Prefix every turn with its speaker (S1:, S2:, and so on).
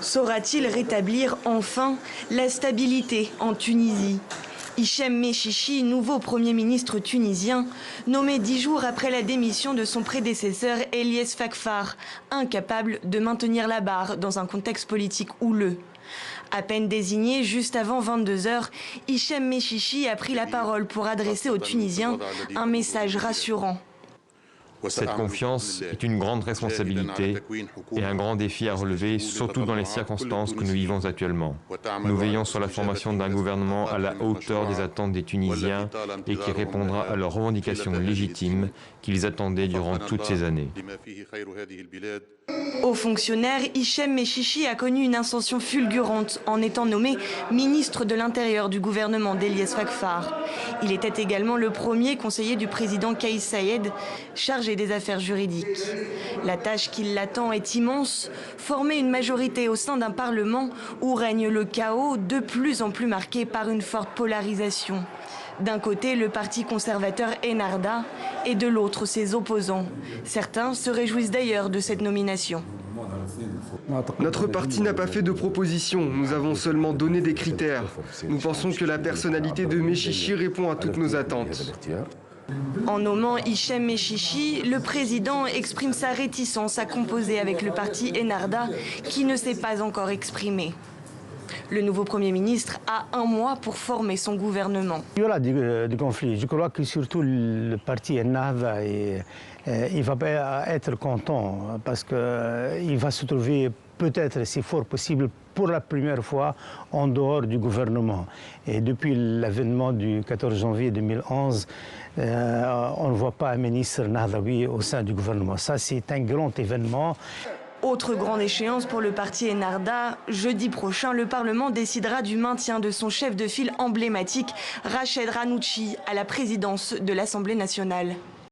S1: Saura-t-il rétablir enfin la stabilité en Tunisie? Hichem Mechichi, nouveau Premier ministre tunisien, nommé 10 jours après la démission de son prédécesseur Eliès Fakhfar, incapable de maintenir la barre dans un contexte politique houleux. À peine désigné, juste avant 22 h, Hichem Mechichi a pris la parole pour adresser aux Tunisiens un message rassurant.
S2: Cette confiance est une grande responsabilité et un grand défi à relever, surtout dans les circonstances que nous vivons actuellement. Nous veillons sur la formation d'un gouvernement à la hauteur des attentes des Tunisiens et qui répondra à leurs revendications légitimes qu'ils attendaient durant toutes ces années.
S1: Haut fonctionnaire, Hichem Mechichi a connu une ascension fulgurante en étant nommé ministre de l'Intérieur du gouvernement d'Eliès Fakhfar. Il était également le premier conseiller du président Kais Saied, chargé des affaires juridiques. La tâche qui l'attend est immense, former une majorité au sein d'un parlement où règne le chaos de plus en plus marqué par une forte polarisation. D'un côté, le parti conservateur Ennahda et de l'autre, ses opposants. Certains se réjouissent d'ailleurs de cette nomination.
S3: Notre parti n'a pas fait de proposition, nous avons seulement donné des critères. Nous pensons que la personnalité de Mechichi répond à toutes nos attentes.
S1: En nommant Hichem Mechichi, le président exprime sa réticence à composer avec le parti Ennahda qui ne s'est pas encore exprimé. Le nouveau Premier ministre a un mois pour former son gouvernement.
S4: Il y aura des conflits. Je crois que surtout le parti Ennahda, il va pas être content parce qu'il va se trouver peut-être, si fort possible, pour la première fois en dehors du gouvernement. Et depuis l'avènement du 14 janvier 2011, on ne voit pas un ministre nahdaoui au sein du gouvernement. Ça, c'est un grand événement.
S1: Autre grande échéance pour le parti Ennahda, jeudi prochain, le Parlement décidera du maintien de son chef de file emblématique, Rached Ghannouchi, à la présidence de l'Assemblée nationale.